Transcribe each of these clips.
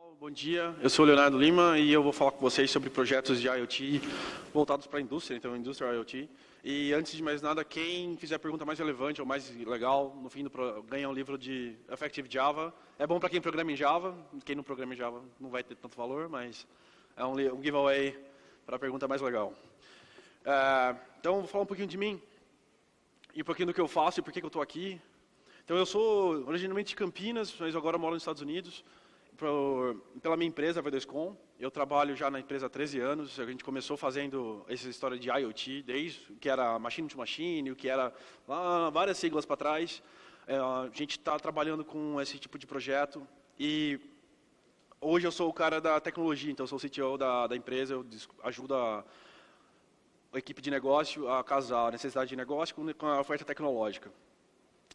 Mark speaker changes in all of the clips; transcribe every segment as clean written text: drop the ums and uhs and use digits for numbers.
Speaker 1: pessoal, bom dia. Eu sou o Leonardo Lima e eu vou falar com vocês sobre projetos de IoT voltados para a indústria, então Industrial IoT. E antes de mais nada, quem fizer a pergunta mais relevante ou mais legal, no fim ganha um livro de Effective Java. É bom para quem programa em Java, quem não programa em Java não vai ter tanto valor, mas é um giveaway para a pergunta mais legal. Então, vou falar um pouquinho de mim e um pouquinho do que eu faço e por que eu estou aqui. Então, eu sou originalmente de Campinas, mas agora moro nos Estados Unidos. Pela minha empresa, a V2Com. Eu trabalho já na empresa há 13 anos. A gente começou fazendo essa história de IoT, desde que era machine to machine, o que era várias siglas para trás. A gente está trabalhando com esse tipo de projeto. E hoje eu sou o cara da tecnologia, então eu sou o CTO da empresa. Eu ajudo a equipe de negócio a casar a necessidade de negócio com a oferta tecnológica.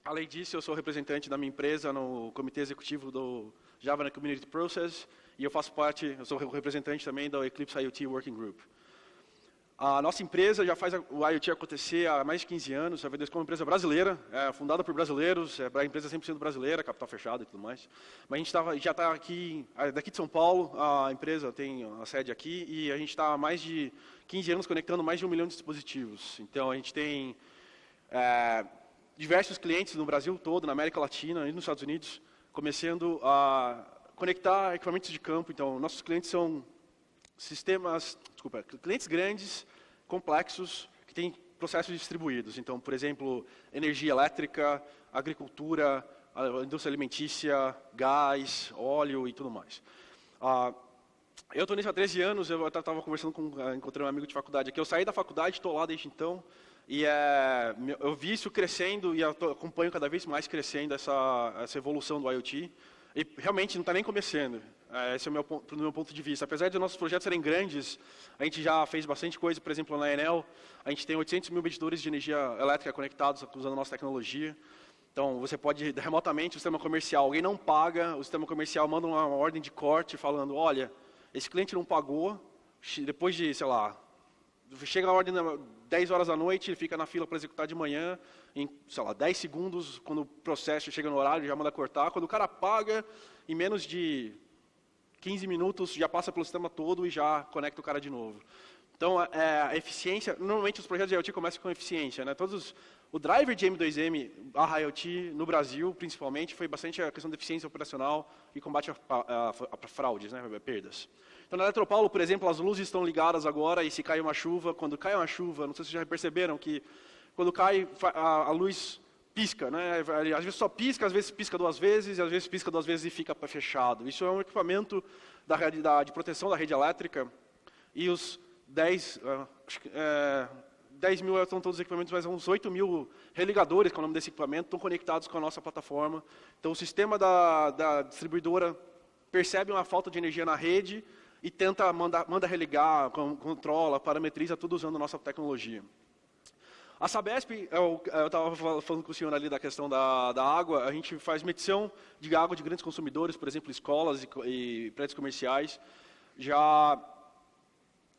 Speaker 1: Além disso, eu sou representante da minha empresa no comitê executivo do Java Community Process e eu sou representante também do Eclipse IoT Working Group. A nossa empresa já faz o IoT acontecer há mais de 15 anos, a V2Com é uma empresa brasileira, fundada por brasileiros, a empresa 100% brasileira, capital fechado e tudo mais. Mas a gente já está aqui, daqui de São Paulo, a empresa tem a sede aqui e a gente está há mais de 15 anos conectando mais de 1 milhão de dispositivos. Então a gente tem diversos clientes no Brasil todo, na América Latina e nos Estados Unidos, começando a conectar equipamentos de campo. Então, nossos clientes são clientes grandes, complexos, que têm processos distribuídos. Então, por exemplo, energia elétrica, agricultura, indústria alimentícia, gás, óleo e tudo mais. Eu estou nisso há 13 anos, eu estava conversando encontrei um amigo de faculdade aqui. Eu saí da faculdade, estou lá desde então. E eu vi isso crescendo e acompanho cada vez mais crescendo essa evolução do IoT. E realmente não está nem começando. Esse é o meu ponto de vista. Apesar de nossos projetos serem grandes, a gente já fez bastante coisa. Por exemplo, na Enel, a gente tem 800 mil medidores de energia elétrica conectados usando a nossa tecnologia. Então, você pode, remotamente, o sistema comercial, alguém não paga, o sistema comercial manda uma ordem de corte falando, olha, esse cliente não pagou, depois de, sei lá, chega a ordem 10 horas da noite, ele fica na fila para executar de manhã, em, sei lá, 10 segundos, quando o processo chega no horário, já manda cortar. Quando o cara paga, em menos de 15 minutos, já passa pelo sistema todo e já conecta o cara de novo. Então, a eficiência, normalmente os projetos de IoT começam com eficiência, né? O driver de M2M, a IoT, no Brasil, principalmente, foi bastante a questão de eficiência operacional e combate a fraudes, né? Perdas. Então, na Eletropaulo, por exemplo, as luzes estão ligadas agora e se cai uma chuva, quando cai uma chuva, não sei se vocês já perceberam que quando cai a luz pisca, né? Às vezes só pisca, às vezes pisca 2 vezes, e às vezes pisca 2 vezes e fica fechado. Isso é um equipamento de proteção da rede elétrica e os 10 mil são todos os equipamentos, mas uns 8 mil religadores, que é o nome desse equipamento, estão conectados com a nossa plataforma. Então, o sistema da distribuidora percebe uma falta de energia na rede e manda religar, controla, parametriza, tudo usando a nossa tecnologia. A Sabesp, eu estava falando com o senhor ali da questão da água, a gente faz medição de água de grandes consumidores, por exemplo, escolas e prédios comerciais.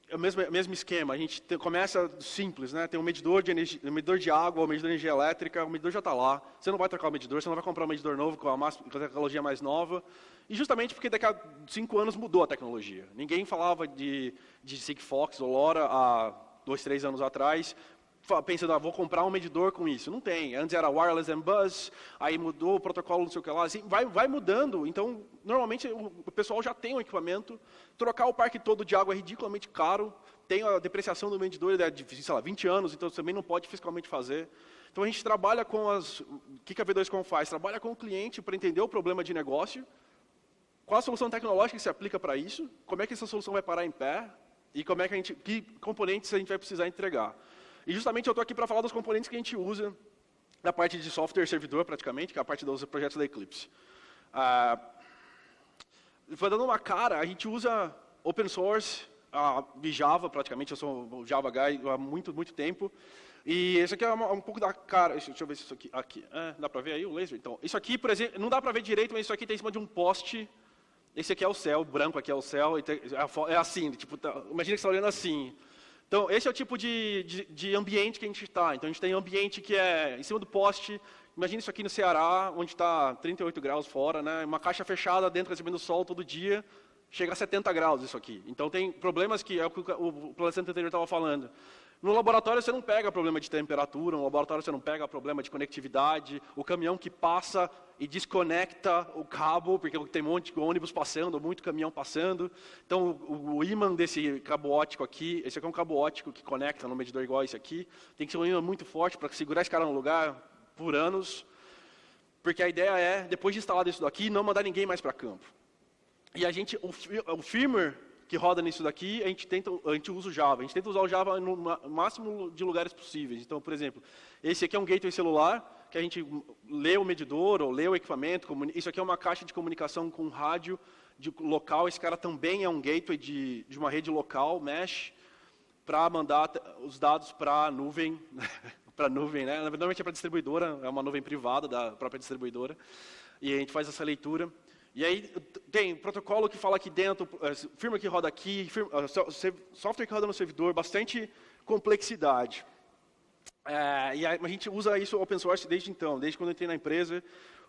Speaker 1: É o mesmo esquema, a gente começa simples, né? Tem um medidor de água, um medidor de energia elétrica, o medidor já está lá. Você não vai trocar o medidor, você não vai comprar um medidor novo com a tecnologia mais nova. E justamente porque daqui a 5 anos mudou a tecnologia. Ninguém falava de Sigfox ou LoRa há 2, 3 anos atrás, pensando, vou comprar um medidor com isso. Não tem. Antes era wireless and bus, aí mudou o protocolo, não sei o que lá. Assim, vai mudando. Então, normalmente, o pessoal já tem um equipamento. Trocar o parque todo de água é ridiculamente caro. Tem a depreciação do medidor de, sei lá, 20 anos, então você também não pode fiscalmente fazer. Então, a gente trabalha com o que a V2Com faz? Trabalha com o cliente para entender o problema de negócio, qual a solução tecnológica que se aplica para isso, como é que essa solução vai parar em pé e que componentes a gente vai precisar entregar. E justamente eu estou aqui para falar dos componentes que a gente usa na parte de software servidor, praticamente, que é a parte dos projetos da Eclipse. Dando uma cara, a gente usa open source de Java, praticamente. Eu sou um Java guy há muito tempo. E esse aqui é um pouco da cara. Deixa eu ver se isso aqui. Dá para ver aí o laser? Então, isso aqui, por exemplo, não dá para ver direito, mas isso aqui tem em cima de um poste. Esse aqui é o céu, o branco aqui é o céu. É assim, tipo, imagina que você está olhando assim. Então, esse é o tipo de ambiente que a gente está. Então, a gente tem um ambiente que é em cima do poste. Imagina isso aqui no Ceará, onde está 38 graus fora, né? Uma caixa fechada dentro, recebendo sol todo dia. chega a 70 graus isso aqui. Então tem problemas que é o que o palestrante anterior estava falando. No laboratório você não pega problema de temperatura, no laboratório você não pega problema de conectividade, o caminhão que passa e desconecta o cabo, porque tem um monte de ônibus passando, muito caminhão passando. Então o ímã desse cabo óptico aqui, esse aqui é um cabo óptico que conecta no medidor igual esse aqui, tem que ser um ímã muito forte para segurar esse cara no lugar por anos, porque a ideia é, depois de instalado isso daqui, não mandar ninguém mais para campo. E o firmware que roda nisso daqui, a gente usa o Java. A gente tenta usar o Java no máximo de lugares possíveis. Então, por exemplo, esse aqui é um gateway celular, que a gente lê o medidor, ou lê o equipamento. Isso aqui é uma caixa de comunicação com rádio local. Esse cara também é um gateway de uma rede local, mesh, para mandar os dados para a nuvem. Para a nuvem, né? Normalmente é para a distribuidora, é uma nuvem privada da própria distribuidora. E a gente faz essa leitura. E aí tem protocolo que fala aqui dentro, firmware que roda aqui, software que roda no servidor, bastante complexidade. E a gente usa isso open source desde então, desde quando eu entrei na empresa.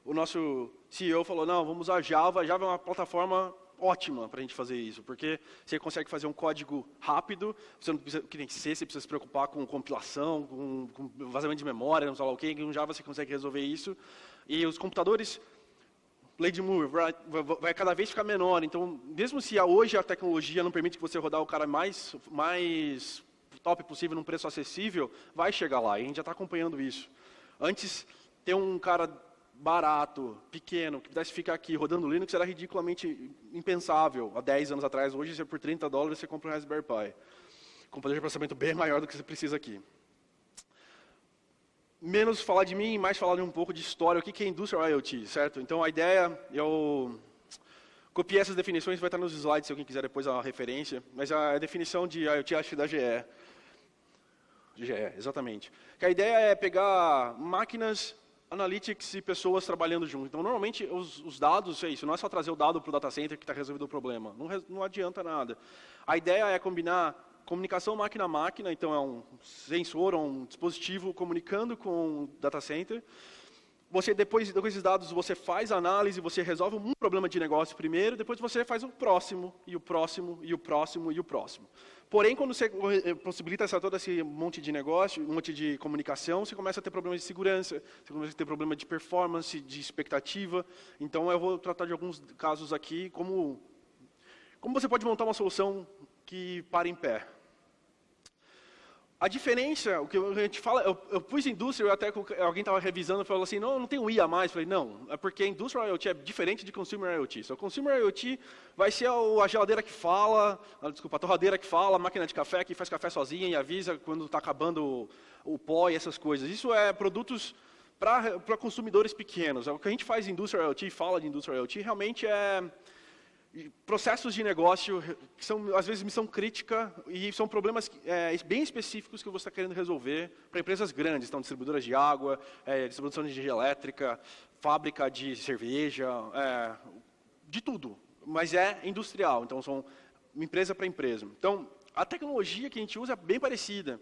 Speaker 1: O nosso CEO falou, não, vamos usar Java. Java é uma plataforma ótima para a gente fazer isso, porque você consegue fazer um código rápido, você não precisa, que nem C, você precisa se preocupar com compilação, com vazamento de memória, não sei lá o quê. Com Java você consegue resolver isso. E os computadores... Lady Moore vai cada vez ficar menor. Então, mesmo se hoje a tecnologia não permite que você rodar o cara mais top possível num preço acessível, vai chegar lá. E a gente já está acompanhando isso. Antes, ter um cara barato, pequeno, que pudesse ficar aqui rodando Linux era ridiculamente impensável. Há 10 anos atrás, hoje, por $30 você compra um Raspberry Pi. Com poder de processamento bem maior do que você precisa aqui. Menos falar de mim, mais falar um pouco de história, o que é Industrial IoT, certo? Então a ideia, eu copiei essas definições, vai estar nos slides se alguém quiser depois a referência, mas a definição de IoT acho que da GE. GE, exatamente. Que a ideia é pegar máquinas, analytics e pessoas trabalhando junto. Então normalmente os dados, é isso, não é só trazer o dado para o data center que está resolvido o problema, não adianta nada. A ideia é combinar comunicação máquina a máquina, então é um sensor ou um dispositivo comunicando com o data center. Você, depois desses dados, você faz a análise, você resolve um problema de negócio primeiro, depois você faz o próximo, e o próximo, e o próximo, e o próximo. Porém, quando você possibilita todo esse monte de negócio, um monte de comunicação, você começa a ter problemas de segurança, você começa a ter problema de performance, de expectativa. Então, eu vou tratar de alguns casos aqui, como você pode montar uma solução que para em pé. A diferença, o que a gente fala, eu pus indústria, até alguém estava revisando e falou assim, não tem um I a mais. Eu falei, não, é porque Industrial IoT é diferente de Consumer IoT. So, Consumer IoT vai ser a geladeira que fala, a torradeira que fala, a máquina de café que faz café sozinha e avisa quando está acabando o pó e essas coisas. Isso é produtos para consumidores pequenos. O que a gente faz em Industrial IoT, fala de Industrial IoT, realmente é processos de negócio que são, às vezes, missão crítica e são problemas bem específicos que você está querendo resolver para empresas grandes, então distribuidoras de água, distribuição de energia elétrica, fábrica de cerveja, de tudo, mas é industrial, então são empresa para empresa. Então, a tecnologia que a gente usa é bem parecida.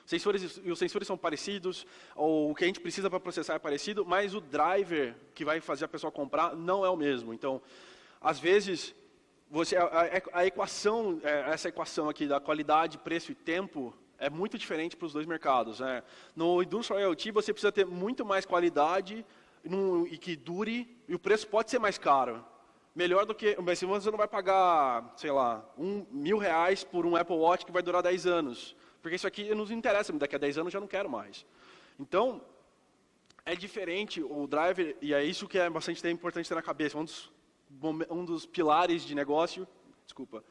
Speaker 1: Os sensores são parecidos, ou o que a gente precisa para processar é parecido, mas o driver que vai fazer a pessoa comprar não é o mesmo. Então, às vezes, a equação, essa equação aqui da qualidade, preço e tempo, é muito diferente para os dois mercados. No Industrial IoT, você precisa ter muito mais qualidade e que dure, e o preço pode ser mais caro. Melhor do que, mas você não vai pagar, sei lá, R$1.000 por um Apple Watch que vai durar 10 anos. Porque isso aqui não nos interessa, daqui a 10 anos eu já não quero mais. Então, é diferente o driver, e é isso que é bastante importante ter na cabeça. Um dos pilares de negócio, desculpa,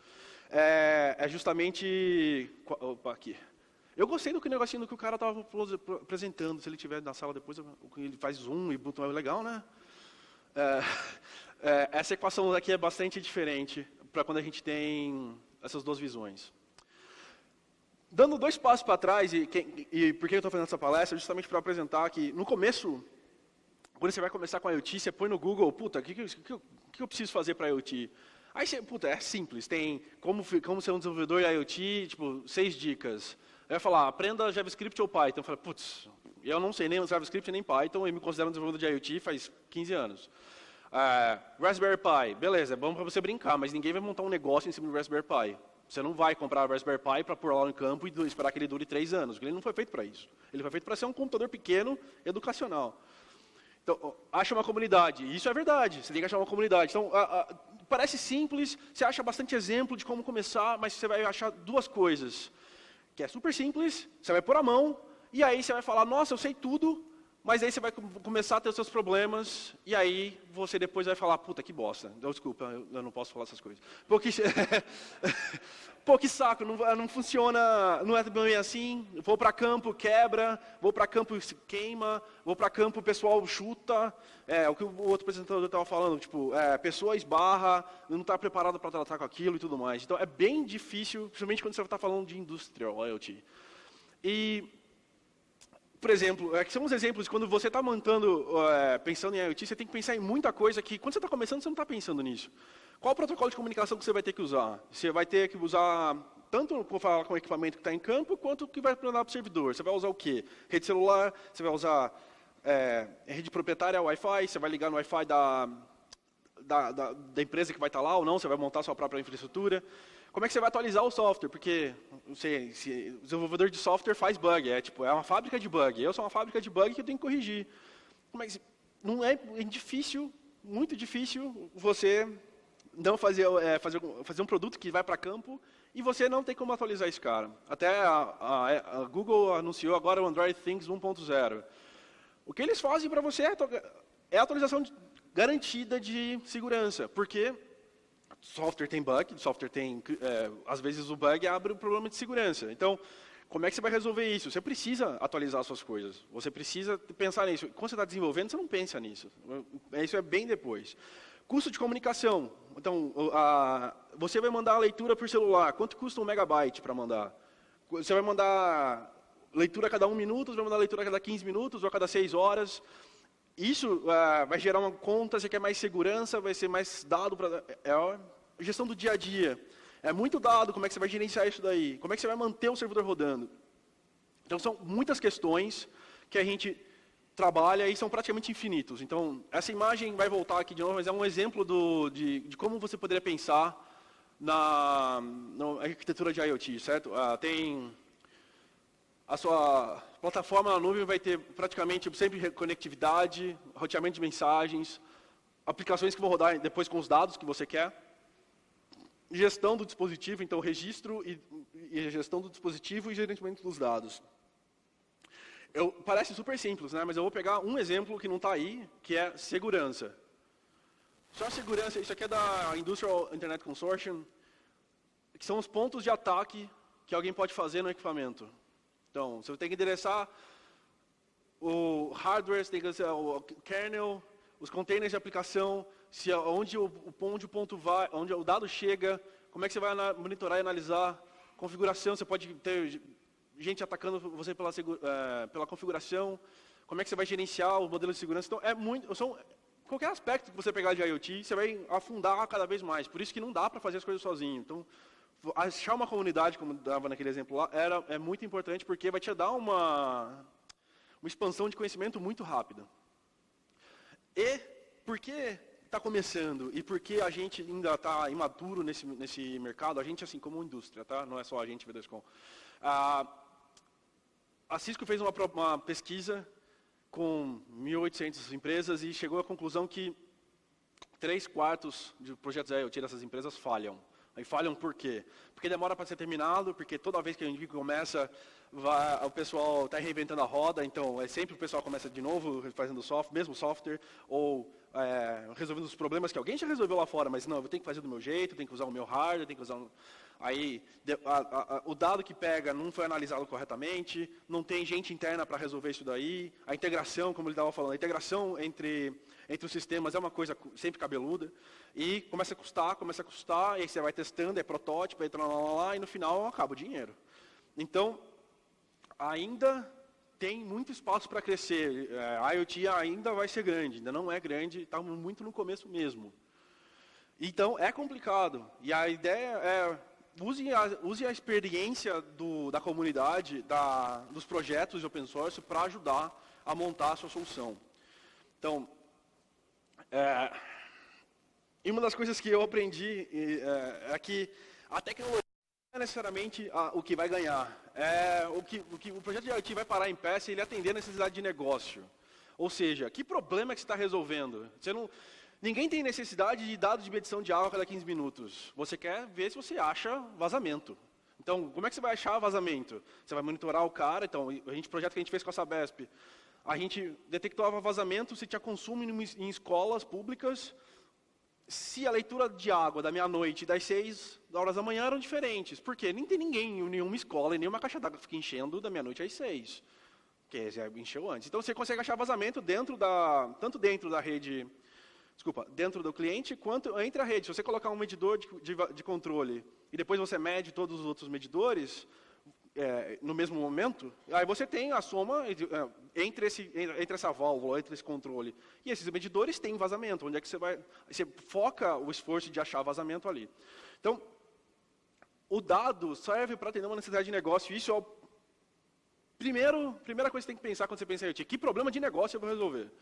Speaker 1: é justamente... Opa, aqui. Eu gostei do negocinho que o cara estava apresentando. Se ele estiver na sala depois, ele faz zoom e botão, é legal, né? Essa equação aqui é bastante diferente para quando a gente tem essas duas visões. Dando 2 passos para trás, e por que eu estou fazendo essa palestra? Justamente para apresentar que, no começo, quando você vai começar com a IoT, você põe no Google, puta, o que eu preciso fazer para a IoT? Aí você, puta, é simples, tem como ser um desenvolvedor de IoT, tipo, 6 dicas. Aí vai falar, aprenda JavaScript ou Python. Eu falo, putz, eu não sei nem JavaScript nem Python, e me considero um desenvolvedor de IoT faz 15 anos. Raspberry Pi, beleza, é bom para você brincar, mas ninguém vai montar um negócio em cima do Raspberry Pi. Você não vai comprar o Raspberry Pi para pôr lá no campo e esperar que ele dure 3 anos, porque ele não foi feito para isso. Ele foi feito para ser um computador pequeno, educacional. Então, acha uma comunidade. E isso é verdade, você tem que achar uma comunidade. Então, parece simples, você acha bastante exemplo de como começar, mas você vai achar 2 coisas. Que é super simples, você vai pôr a mão, e aí você vai falar, nossa, eu sei tudo, mas aí você vai começar a ter os seus problemas, e aí você depois vai falar, puta, que bosta. Então, desculpa, eu não posso falar essas coisas. Pô, que saco, não funciona, não é bem assim. Vou para campo, quebra, vou para campo, queima, vou para campo, o pessoal chuta. O que o outro apresentador estava falando, tipo, a pessoa esbarra, não está preparada para tratar com aquilo e tudo mais. Então, é bem difícil, principalmente quando você está falando de industrial IoT. E, por exemplo, que são os exemplos de quando você está pensando em IoT, você tem que pensar em muita coisa que, quando você está começando, você não está pensando nisso. Qual o protocolo de comunicação que você vai ter que usar? Você vai ter que usar tanto para falar com o equipamento que está em campo, quanto o que vai mandar para o servidor. Você vai usar o quê? Rede celular, você vai usar rede proprietária Wi-Fi, você vai ligar no Wi-Fi da empresa que vai estar lá ou não, você vai montar sua própria infraestrutura. Como é que você vai atualizar o software? Porque, não sei, o desenvolvedor de software faz bug, é uma fábrica de bug. Eu sou uma fábrica de bug que eu tenho que corrigir. Não é difícil, muito difícil, você não fazer um produto que vai para campo e você não tem como atualizar esse cara. Até a Google anunciou agora o Android Things 1.0. O que eles fazem para você é a atualização garantida de segurança, porque software tem bug, às vezes o bug abre um problema de segurança. Então, como é que você vai resolver isso? Você precisa atualizar suas coisas, você precisa pensar nisso. Quando você está desenvolvendo, você não pensa nisso. Isso é bem depois. Custo de comunicação. Então, você vai mandar a leitura por celular. Quanto custa 1 megabyte para mandar? Você vai mandar leitura a cada 1 minuto, você vai mandar leitura a cada 15 minutos ou a cada 6 horas. Isso vai gerar uma conta, você quer mais segurança, vai ser mais dado para... a gestão do dia a dia. É muito dado, como é que você vai gerenciar isso daí? Como é que você vai manter o servidor rodando? Então, são muitas questões que a gente trabalha e são praticamente infinitos. Então, essa imagem vai voltar aqui de novo, mas é um exemplo de como você poderia pensar na arquitetura de IoT, certo? Tem a sua plataforma na nuvem vai ter praticamente sempre conectividade, roteamento de mensagens, aplicações que vão rodar depois com os dados que você quer, gestão do dispositivo, então registro e gestão do dispositivo e gerenciamento dos dados. Parece super simples, né? Mas eu vou pegar um exemplo que não está aí, que é segurança. Só a segurança, isso aqui é da Industrial Internet Consortium, que são os pontos de ataque que alguém pode fazer no equipamento. Então, você tem que endereçar o hardware, você tem que endereçar o kernel, os containers de aplicação, onde o ponto vai, onde o dado chega, como é que você vai monitorar e analisar configuração, você pode ter gente atacando você pela configuração, como é que você vai gerenciar o modelo de segurança. Então, qualquer aspecto que você pegar de IoT, você vai afundar cada vez mais. Por isso que não dá para fazer as coisas sozinho. Então, achar uma comunidade, como dava naquele exemplo lá, é muito importante, porque vai te dar uma expansão de conhecimento muito rápida. E por que está começando e por que a gente ainda está imaturo nesse mercado? A gente, assim, como indústria, tá? Não é só a gente, Vedescom. A Cisco fez uma pesquisa com 1.800 empresas e chegou à conclusão que 3/4 de projetos IoT dessas empresas falham. Aí falham por quê? Porque demora para ser terminado, porque toda vez que a gente começa, o pessoal está reinventando a roda, então sempre o pessoal começa de novo fazendo mesmo software, ou resolvendo os problemas que alguém já resolveu lá fora, mas não, eu tenho que fazer do meu jeito, tenho que usar o meu hardware, tenho que usar... Aí, o dado que pega não foi analisado corretamente, não tem gente interna para resolver isso daí, a integração, como ele estava falando, a integração entre os sistemas é uma coisa sempre cabeluda, e começa a custar, e aí você vai testando, é protótipo, aí lá, e no final acaba o dinheiro. Então, ainda tem muito espaço para crescer, a IoT ainda vai ser grande, ainda não é grande, está muito no começo mesmo. Então, é complicado, e a ideia é... Use a experiência da comunidade, dos projetos de open source para ajudar a montar a sua solução. Então, E uma das coisas que eu aprendi é que a tecnologia não é necessariamente o que vai ganhar. O projeto de IoT vai parar em pé se ele atender a necessidade de negócio. Ou seja, que problema que você está resolvendo? Ninguém tem necessidade de dados de medição de água a cada 15 minutos. Você quer ver se você acha vazamento. Então, como é que você vai achar vazamento? Você vai monitorar o cara. Então, o projeto que a gente fez com a Sabesp, a gente detectava vazamento se tinha consumo em escolas públicas, se a leitura de água da meia-noite e das 6 horas da manhã eram diferentes. Por quê? Nem tem ninguém em nenhuma escola e nenhuma caixa d'água que fica enchendo da meia-noite às 6. Porque já encheu antes. Então, você consegue achar vazamento tanto dentro da rede, dentro do cliente, quanto entre a rede. Se você colocar um medidor de controle e depois você mede todos os outros medidores no mesmo momento, aí você tem a soma entre essa válvula, entre esse controle. E esses medidores têm vazamento. Onde é que você foca o esforço de achar vazamento ali. Então, o dado serve para atender uma necessidade de negócio. Isso é a primeira coisa que você tem que pensar quando você pensa em IoT. Que problema de negócio eu vou resolver?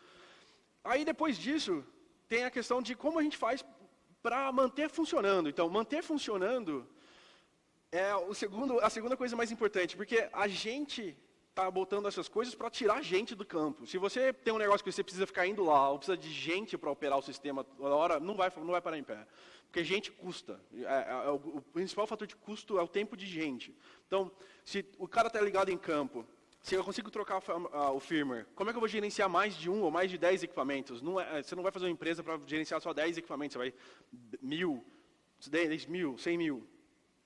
Speaker 1: Aí, depois disso, tem a questão de como a gente faz para manter funcionando. Então, manter funcionando é a segunda coisa mais importante, porque a gente está botando essas coisas para tirar gente do campo. Se você tem um negócio que você precisa ficar indo lá, ou precisa de gente para operar o sistema toda hora, não vai parar em pé. Porque gente custa. O principal fator de custo é o tempo de gente. Então, se o cara está ligado em campo, se eu consigo trocar o firmware, como é que eu vou gerenciar mais de 1 ou mais de 10 equipamentos? Você não vai fazer uma empresa para gerenciar só 10 equipamentos, você vai 1.000, 10.000, 100.000.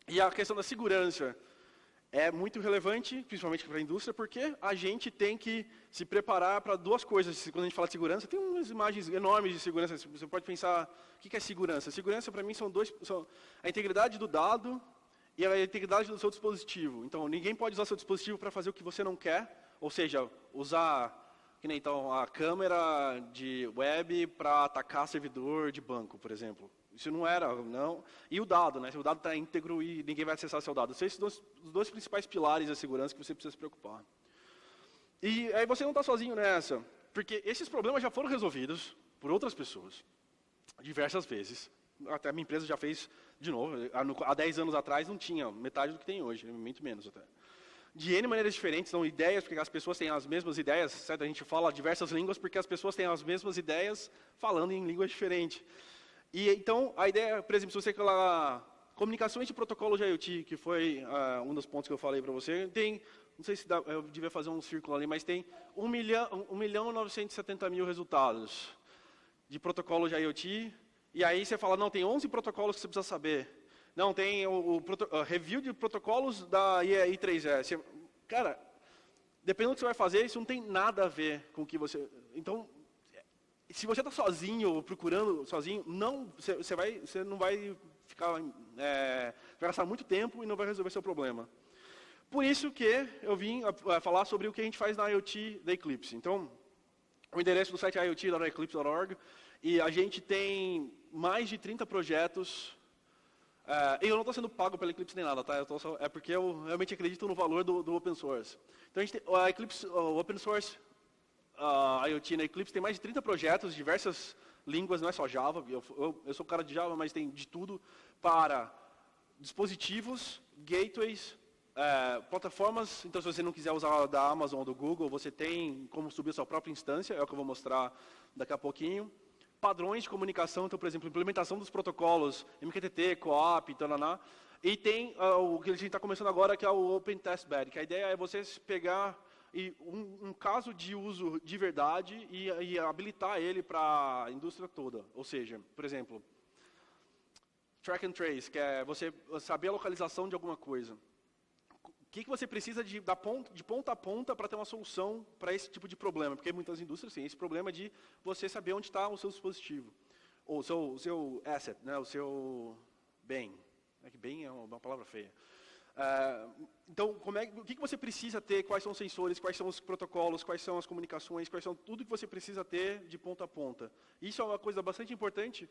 Speaker 1: E a questão da segurança é muito relevante, principalmente para a indústria, porque a gente tem que se preparar para duas coisas. Quando a gente fala de segurança, tem umas imagens enormes de segurança. Você pode pensar, o que é segurança? Segurança, para mim, são a integridade do dado e a integridade do seu dispositivo. Então, ninguém pode usar seu dispositivo para fazer o que você não quer, ou seja, usar então, a câmera de web para atacar servidor de banco, por exemplo. Isso não. E o dado, né? O dado está íntegro e ninguém vai acessar seu dado. Esses são os dois principais pilares da segurança que você precisa se preocupar. E aí você não está sozinho nessa, porque esses problemas já foram resolvidos por outras pessoas, diversas vezes. Até a minha empresa já fez de novo. Há 10 anos atrás não tinha metade do que tem hoje, muito menos até. De N maneiras diferentes, são ideias, porque as pessoas têm as mesmas ideias, certo? A gente fala diversas línguas porque as pessoas têm as mesmas ideias falando em línguas diferentes. E então, a ideia, por exemplo, se você falar comunicações de protocolos de IoT, que foi um dos pontos que eu falei para você, tem, não sei se eu devia fazer um círculo ali, mas tem 1.970.000 resultados de protocolos de IoT, e aí você fala, não, tem 11 protocolos que você precisa saber. Não, tem o review de protocolos da I3E. Cara, dependendo do que você vai fazer, isso não tem nada a ver com o que você... Então, se você está sozinho, procurando sozinho, você não vai ficar... vai gastar muito tempo e não vai resolver seu problema. Por isso que eu vim falar sobre o que a gente faz na IoT da Eclipse. Então, o endereço do site é iot.eclipse.org, e a gente tem mais de 30 projetos. Eu não estou sendo pago pela Eclipse nem nada, tá? É porque eu realmente acredito no valor do open source. Então, a gente tem, a Eclipse, o open source IoT na Eclipse tem mais de 30 projetos, diversas línguas, não é só Java. Eu sou cara de Java, mas tem de tudo para dispositivos, gateways, plataformas. Então, se você não quiser usar da Amazon ou do Google, você tem como subir a sua própria instância, é o que eu vou mostrar daqui a pouquinho. Padrões de comunicação, então, por exemplo, implementação dos protocolos, MQTT, CoAP, tananá. E tem o que a gente está começando agora, que é o Open Test Bed, que a ideia é você pegar um caso de uso de verdade e habilitar ele para a indústria toda. Ou seja, por exemplo, track and trace, que é você saber a localização de alguma coisa. O que você precisa de ponta a ponta para ter uma solução para esse tipo de problema? Porque muitas indústrias têm esse problema de você saber onde está o seu dispositivo. Ou o seu asset, né? O seu bem. É que bem é uma palavra feia. Então, o que você precisa ter? Quais são os sensores? Quais são os protocolos? Quais são as comunicações? Quais são tudo que você precisa ter de ponta a ponta? Isso é uma coisa bastante importante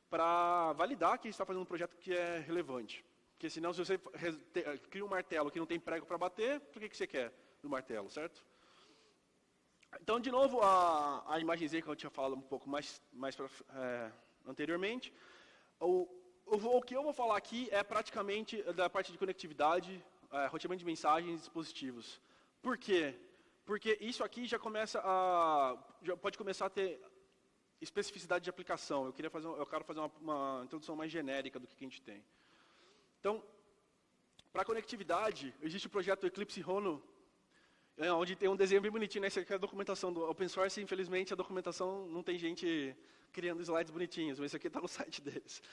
Speaker 1: para validar que você está fazendo um projeto que é relevante. Porque senão, se você cria um martelo que não tem prego para bater, por que você quer do martelo, certo? Então, de novo, a imagenzinha que eu tinha falado um pouco mais anteriormente, O que eu vou falar aqui é praticamente da parte de conectividade, roteamento de mensagens e dispositivos. Por quê? Porque isso aqui já pode começar a ter especificidade de aplicação. Eu quero fazer uma introdução mais genérica do que a gente tem. Então, para conectividade, existe o projeto Eclipse Honu, onde tem um desenho bem bonitinho, né? Essa aqui é a documentação do open source. Infelizmente, a documentação não tem gente criando slides bonitinhos, mas isso aqui está no site deles.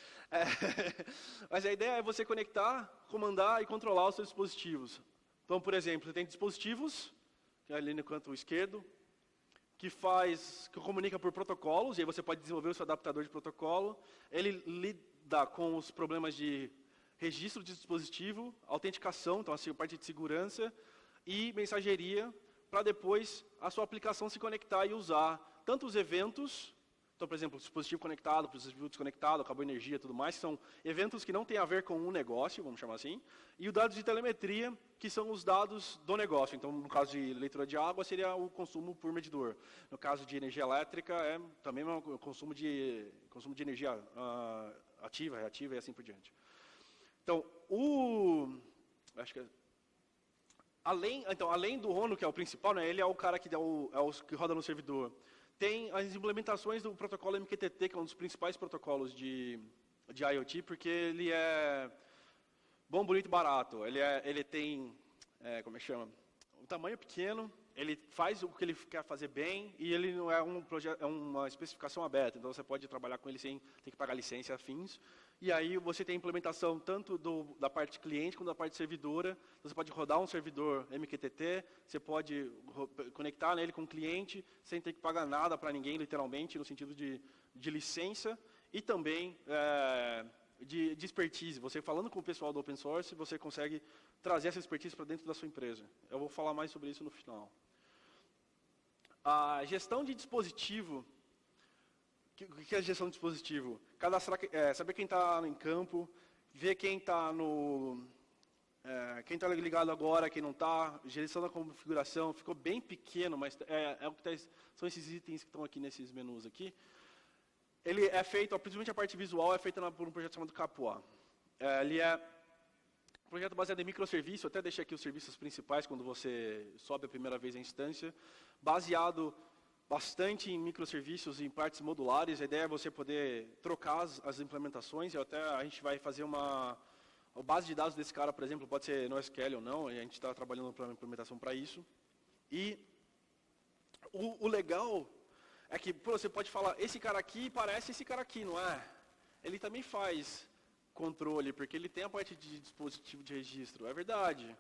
Speaker 1: Mas a ideia é você conectar, comandar e controlar os seus dispositivos. Então, por exemplo, você tem dispositivos, que é ali no canto esquerdo, que comunica por protocolos, e aí você pode desenvolver o seu adaptador de protocolo. Ele lida com os problemas de registro de dispositivo, autenticação, então a parte de segurança, e mensageria, para depois a sua aplicação se conectar e usar tanto os eventos, então, por exemplo, dispositivo conectado, dispositivo desconectado, acabou a energia e tudo mais, que são eventos que não têm a ver com um negócio, vamos chamar assim, e os dados de telemetria, que são os dados do negócio. Então, no caso de leitura de água, seria o consumo por medidor. No caso de energia elétrica, é também o consumo de energia ativa, reativa e assim por diante. Então, acho que além do Honu, que é o principal, né, ele é o cara que que roda no servidor. Tem as implementações do protocolo MQTT, que é um dos principais protocolos de IoT, porque ele é bom, bonito e barato. Ele tem, como é que chama? Um tamanho pequeno, ele faz o que ele quer fazer bem, e ele não é uma especificação aberta, então você pode trabalhar com ele sem ter que pagar licença e afins. E aí você tem a implementação tanto da parte cliente quanto da parte servidora. Você pode rodar um servidor MQTT, você pode conectar nele com o cliente sem ter que pagar nada para ninguém, literalmente, no sentido de licença. E também de expertise. Você falando com o pessoal do open source, você consegue trazer essa expertise para dentro da sua empresa. Eu vou falar mais sobre isso no final. A gestão de dispositivo. O que é gestão de dispositivo? Cadastrar, saber quem está em campo, ver quem está ligado agora, quem não está, gestão da configuração, ficou bem pequeno, mas são esses itens que estão aqui nesses menus aqui. Ele é feito, principalmente a parte visual, é feita por um projeto chamado Capuá. Ele é um projeto baseado em microserviço, até deixei aqui os serviços principais quando você sobe a primeira vez a instância, baseado bastante em microserviços e em partes modulares. A ideia é você poder trocar as implementações, e até a gente vai fazer a base de dados desse cara, por exemplo, pode ser NoSQL ou não, e a gente está trabalhando para uma implementação para isso. E o legal é que você pode falar, esse cara aqui parece esse cara aqui, não é? Ele também faz controle, porque ele tem a parte de dispositivo de registro. É verdade.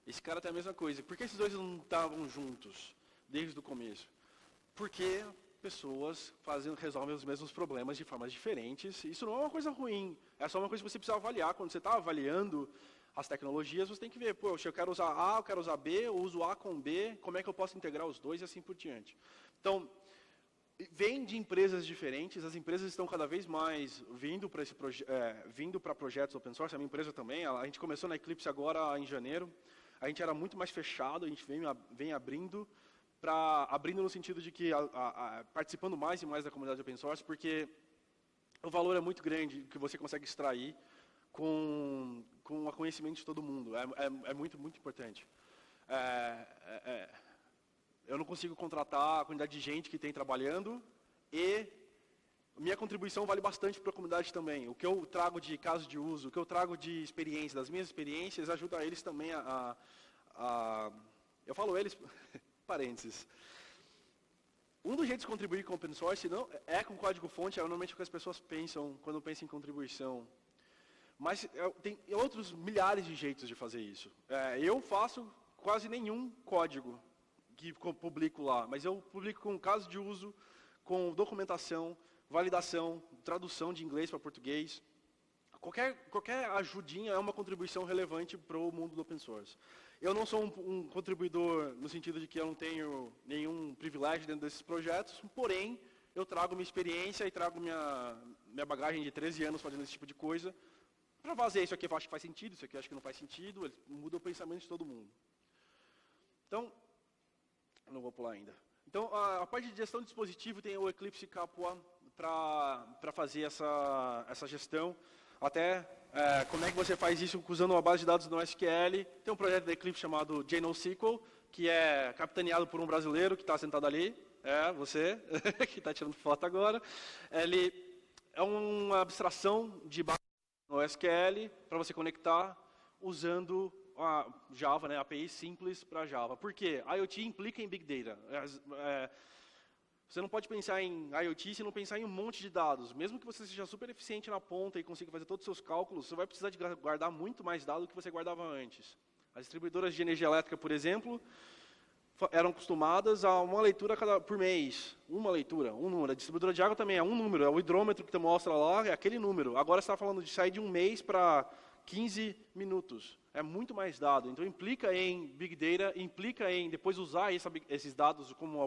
Speaker 1: Esse cara tem a mesma coisa. Por que esses dois não estavam juntos desde o começo? Porque pessoas resolvem os mesmos problemas de formas diferentes. Isso não é uma coisa ruim. É só uma coisa que você precisa avaliar. Quando você está avaliando as tecnologias, você tem que ver, poxa, eu quero usar A, eu quero usar B, eu uso A com B, como é que eu posso integrar os dois e assim por diante. Então, vem de empresas diferentes, as empresas estão cada vez mais vindo para projetos open source, a minha empresa também, a gente começou na Eclipse agora em janeiro, a gente era muito mais fechado, a gente vem abrindo no sentido de que participando mais e mais da comunidade open source, porque o valor é muito grande que você consegue extrair com o conhecimento de todo mundo, é muito, muito importante. Eu não consigo contratar a quantidade de gente que tem trabalhando e minha contribuição vale bastante para a comunidade também. O que eu trago de caso de uso, o que eu trago de experiência, das minhas experiências, ajuda eles também eu falo eles, parênteses. Um dos jeitos de contribuir com open source não é com código-fonte, é normalmente o que as pessoas pensam quando pensam em contribuição. Mas tem outros milhares de jeitos de fazer isso. Eu faço quase nenhum código que publico lá, mas eu publico com caso de uso, com documentação, validação, tradução de inglês para português. Qualquer ajudinha é uma contribuição relevante para o mundo do open source. Eu não sou um contribuidor no sentido de que eu não tenho nenhum privilégio dentro desses projetos, porém, eu trago minha experiência e trago minha bagagem de 13 anos fazendo esse tipo de coisa, para fazer isso aqui eu acho que faz sentido, isso aqui eu acho que não faz sentido, muda o pensamento de todo mundo. Então, não vou pular ainda. Então, a parte de gestão de dispositivo tem o Eclipse Capuá para fazer essa gestão. Até como é que você faz isso usando uma base de dados no SQL. Tem um projeto da Eclipse chamado JNoSQL, que é capitaneado por um brasileiro que está sentado ali. Você, que está tirando foto agora. Ele é uma abstração de base no SQL para você conectar usando a Java, né, API simples para Java. Por quê? IoT implica em Big Data. Você não pode pensar em IoT se não pensar em um monte de dados. Mesmo que você seja super eficiente na ponta e consiga fazer todos os seus cálculos, você vai precisar de guardar muito mais dados do que você guardava antes. As distribuidoras de energia elétrica, por exemplo, eram acostumadas a uma leitura por mês. Uma leitura, um número. A distribuidora de água também é um número, é o hidrômetro que te mostra lá, é aquele número. Agora você está falando de sair de um mês para 15 minutos. É muito mais dado. Então, implica em Big Data, implica em depois usar esses dados como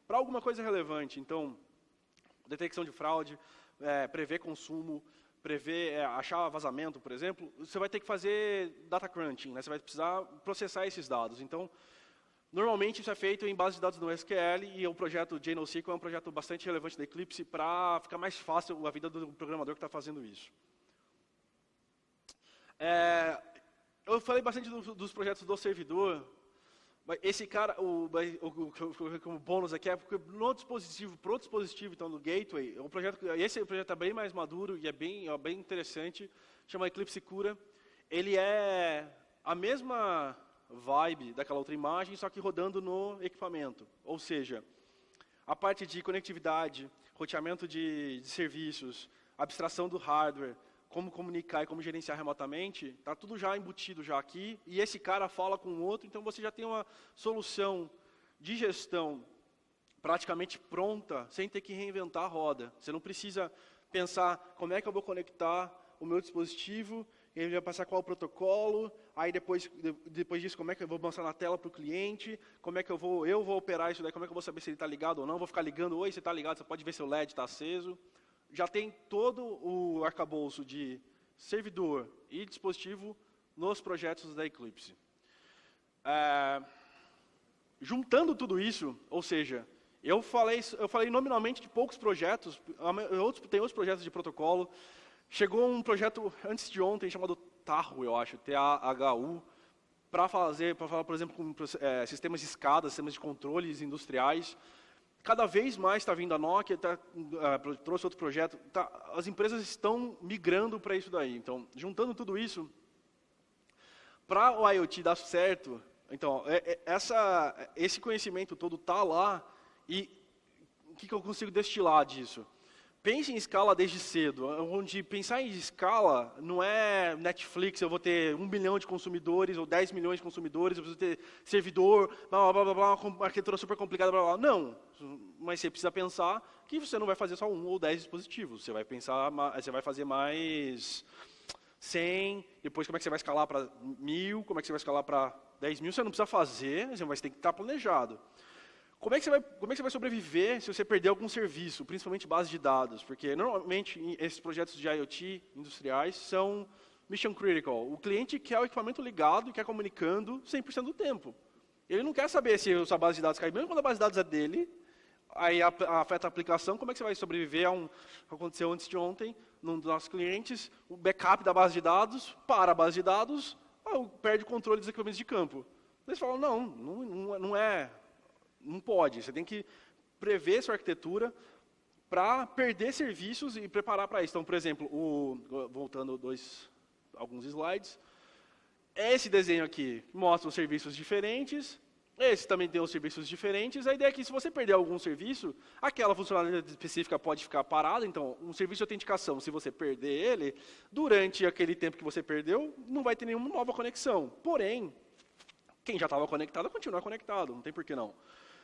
Speaker 1: para alguma coisa relevante. Então, detecção de fraude, prever consumo, achar vazamento, por exemplo. Você vai ter que fazer data crunching, né? Você vai precisar processar esses dados. Então, normalmente isso é feito em base de dados no SQL e o projeto JNoSQL é um projeto bastante relevante da Eclipse para ficar mais fácil a vida do programador que está fazendo isso. Eu falei bastante dos projetos do servidor. Esse cara, como bônus aqui, é porque pro dispositivo, então no Gateway, esse projeto é bem mais maduro e é bem interessante, chama Eclipse Cura. Ele é a mesma vibe daquela outra imagem, só que rodando no equipamento. Ou seja, a parte de conectividade, roteamento de serviços, abstração do hardware, como comunicar e como gerenciar remotamente, está tudo já embutido já aqui, e esse cara fala com o outro, então você já tem uma solução de gestão praticamente pronta, sem ter que reinventar a roda. Você não precisa pensar como é que eu vou conectar o meu dispositivo, ele vai passar qual protocolo, aí depois disso como é que eu vou mostrar na tela para o cliente, como é que eu vou operar isso daí, como é que eu vou saber se ele está ligado ou não, vou ficar ligando, oi, você está ligado, você pode ver se o LED está aceso. Já tem todo o arcabouço de servidor e dispositivo nos projetos da Eclipse. Juntando tudo isso, ou seja, eu falei nominalmente de poucos projetos, tem outros projetos de protocolo. Chegou um projeto antes de ontem chamado TAHU, eu acho, TAHU, para falar, por exemplo, com sistemas de escada, sistemas de controles industriais. Cada vez mais está vindo a Nokia, trouxe outro projeto, as empresas estão migrando para isso daí. Então, juntando tudo isso, para o IoT dar certo, então, esse conhecimento todo está lá, e o que eu consigo destilar disso? Pense em escala desde cedo, onde pensar em escala não é Netflix, eu vou ter 1 bilhão de consumidores ou 10 milhões de consumidores, eu preciso ter servidor, blá, blá, blá, blá, uma arquitetura super complicada, blá, blá. Não, mas você precisa pensar que você não vai fazer só 1 ou 10 dispositivos, você vai fazer mais 100, depois como é que você vai escalar para 1.000, como é que você vai escalar para 10 mil, você não precisa fazer, mas tem que estar planejado. Como é que você vai sobreviver se você perder algum serviço, principalmente base de dados? Porque, normalmente, esses projetos de IoT industriais são mission critical. O cliente quer o equipamento ligado e quer comunicando 100% do tempo. Ele não quer saber se a sua base de dados cai. Mesmo quando a base de dados é dele, aí afeta a aplicação, como é que você vai sobreviver a aconteceu antes de ontem, num dos nossos clientes, o backup da base de dados, para a base de dados, perde o controle dos equipamentos de campo. Eles falam, não pode, você tem que prever sua arquitetura para perder serviços e preparar para isso. Então, por exemplo, voltando alguns slides, esse desenho aqui mostra os serviços diferentes, esse também tem os serviços diferentes. A ideia é que se você perder algum serviço, aquela funcionalidade específica pode ficar parada. Então, um serviço de autenticação, se você perder ele, durante aquele tempo que você perdeu, não vai ter nenhuma nova conexão. Porém, quem já estava conectado, continua conectado, não tem por que não.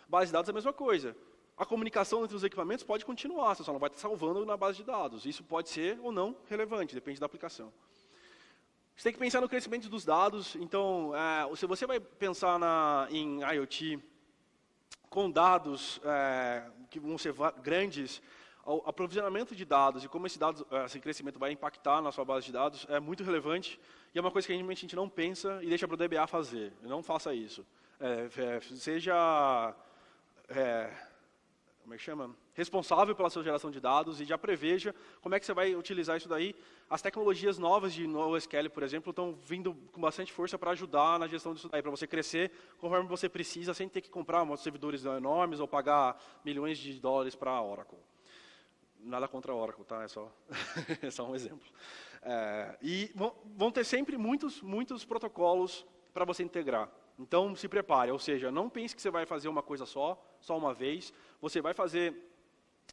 Speaker 1: Base de dados é a mesma coisa. A comunicação entre os equipamentos pode continuar, você só não vai estar salvando na base de dados. Isso pode ser ou não relevante, depende da aplicação. Você tem que pensar no crescimento dos dados. Então, se você vai pensar em IoT com dados que vão ser grandes, o aprovisionamento de dados e como esse crescimento vai impactar na sua base de dados é muito relevante e é uma coisa que a gente não pensa e deixa para o DBA fazer. Não faça isso. Seja como é que chama? Responsável pela sua geração de dados e já preveja como é que você vai utilizar isso daí. As tecnologias novas de NoSQL, por exemplo, estão vindo com bastante força para ajudar na gestão disso daí, para você crescer conforme você precisa, sem ter que comprar servidores enormes ou pagar milhões de dólares para a Oracle. Nada contra a Oracle, tá? É só, é só um exemplo. E vão ter sempre muitos protocolos para você integrar. Então, se prepare, ou seja, não pense que você vai fazer uma coisa só uma vez. Você vai fazer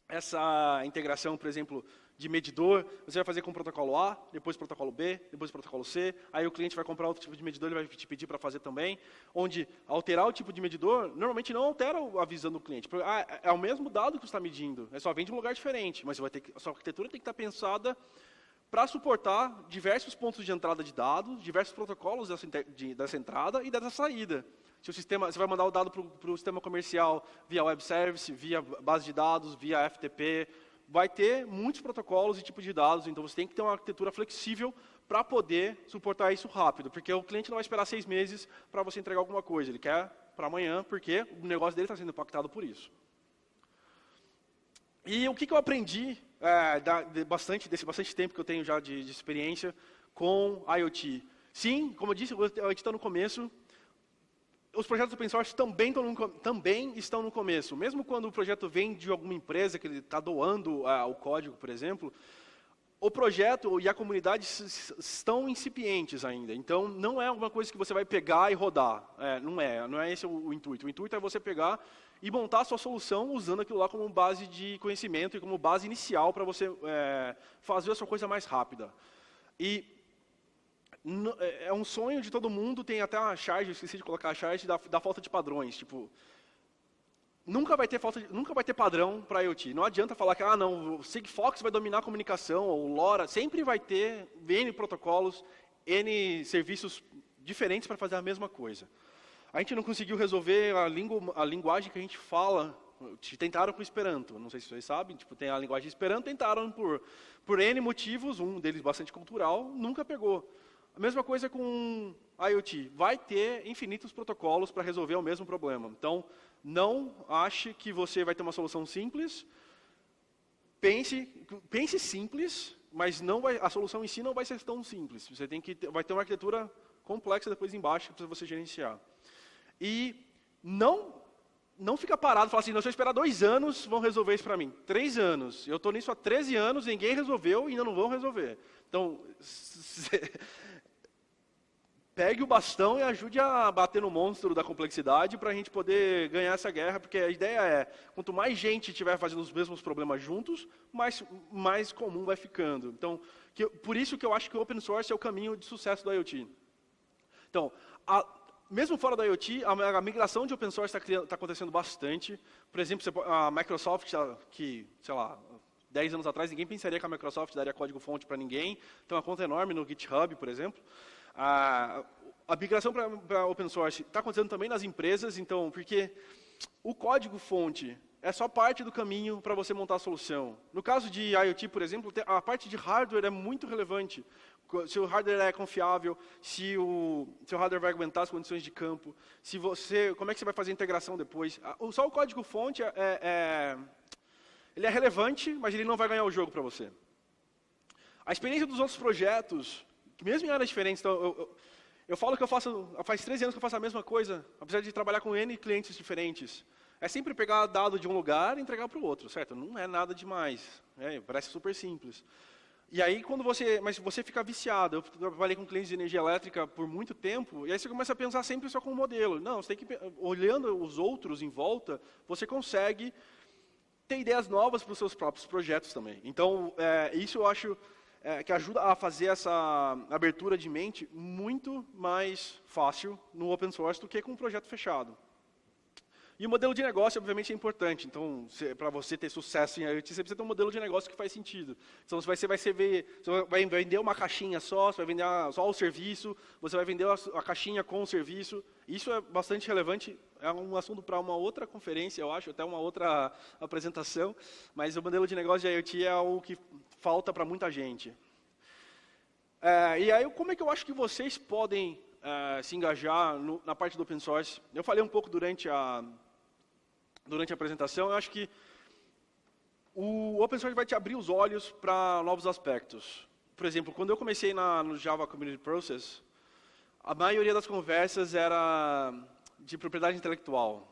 Speaker 1: essa integração, por exemplo, de medidor, você vai fazer com o protocolo A, depois o protocolo B, depois o protocolo C, aí o cliente vai comprar outro tipo de medidor, ele vai te pedir para fazer também, onde alterar o tipo de medidor, normalmente não altera a visão do cliente. É o mesmo dado que você está medindo, só vem de um lugar diferente, mas a sua arquitetura tem que estar pensada para suportar diversos pontos de entrada de dados, diversos protocolos dessa entrada e dessa saída. Se o sistema, você vai mandar o dado para o sistema comercial via web service, via base de dados, via FTP, vai ter muitos protocolos e tipos de dados, então você tem que ter uma arquitetura flexível para poder suportar isso rápido, porque o cliente não vai esperar 6 meses para você entregar alguma coisa, ele quer para amanhã, porque o negócio dele está sendo impactado por isso. E o que eu aprendi desse bastante tempo que eu tenho já de experiência com IoT? Sim, como eu disse, o IoT está no começo. Os projetos open source também estão no começo. Mesmo quando o projeto vem de alguma empresa que ele está doando o código, por exemplo, o projeto e a comunidade estão incipientes ainda. Então, não é alguma coisa que você vai pegar e rodar. Não é esse o intuito. O intuito é você pegar e montar a sua solução usando aquilo lá como base de conhecimento e como base inicial para você fazer a sua coisa mais rápida. E é um sonho de todo mundo, tem até uma charge, eu esqueci de colocar a charge da falta de padrões. Tipo, nunca vai ter padrão para IoT. Não adianta falar que não, o Sigfox vai dominar a comunicação, ou o LoRa, sempre vai ter N protocolos, N serviços diferentes para fazer a mesma coisa. A gente não conseguiu resolver a linguagem que a gente fala, tentaram com o Esperanto, não sei se vocês sabem, tem a linguagem Esperanto, tentaram por N motivos, um deles bastante cultural, nunca pegou. A mesma coisa com IoT, vai ter infinitos protocolos para resolver o mesmo problema. Então, não ache que você vai ter uma solução simples, pense simples, mas a solução em si não vai ser tão simples. Você vai ter uma arquitetura complexa depois embaixo para você gerenciar. E não fica parado e fala assim, se eu esperar 2 anos, vão resolver isso para mim. 3 anos. Eu estou nisso há 13 anos, ninguém resolveu e ainda não vão resolver. Então, pegue o bastão e ajude a bater no monstro da complexidade para a gente poder ganhar essa guerra, porque a ideia é, quanto mais gente estiver fazendo os mesmos problemas juntos, mais comum vai ficando. Então, por isso que eu acho que o open source é o caminho de sucesso do IoT. Então, mesmo fora da IoT, a migração de open source está acontecendo bastante. Por exemplo, a Microsoft, que, sei lá, 10 anos atrás, ninguém pensaria que a Microsoft daria código-fonte para ninguém. Tem uma conta enorme no GitHub, por exemplo. A migração para open source está acontecendo também nas empresas, então, porque o código-fonte é só parte do caminho para você montar a solução. No caso de IoT, por exemplo, a parte de hardware é muito relevante. Se o hardware é confiável, se o hardware vai aguentar as condições de campo, como é que você vai fazer a integração depois. Só o código-fonte ele é relevante, mas ele não vai ganhar o jogo para você. A experiência dos outros projetos, mesmo em áreas diferentes, então, eu falo que faz 13 anos que eu faço a mesma coisa, apesar de trabalhar com N clientes diferentes. É sempre pegar dado de um lugar e entregar para o outro, certo? Não é nada demais, parece super simples. E aí, mas você fica viciado. Eu trabalhei com clientes de energia elétrica por muito tempo, e aí você começa a pensar sempre só com o modelo. Não, você tem que, olhando os outros em volta, você consegue ter ideias novas para os seus próprios projetos também. Então, isso eu acho que ajuda a fazer essa abertura de mente muito mais fácil no open source do que com um projeto fechado. E o modelo de negócio, obviamente, é importante. Então, para você ter sucesso em IoT, você precisa ter um modelo de negócio que faz sentido. Então, você vai vender uma caixinha só, você vai vender só o serviço, você vai vender a caixinha com o serviço. Isso é bastante relevante, é um assunto para uma outra conferência, eu acho, até uma outra apresentação. Mas o modelo de negócio de IoT é algo que falta para muita gente. E aí, como é que eu acho que vocês podem se engajar na parte do open source? Eu falei um pouco durante a apresentação, eu acho que O open source vai te abrir os olhos para novos aspectos. Por exemplo, quando eu comecei no Java Community Process, a maioria das conversas era de propriedade intelectual.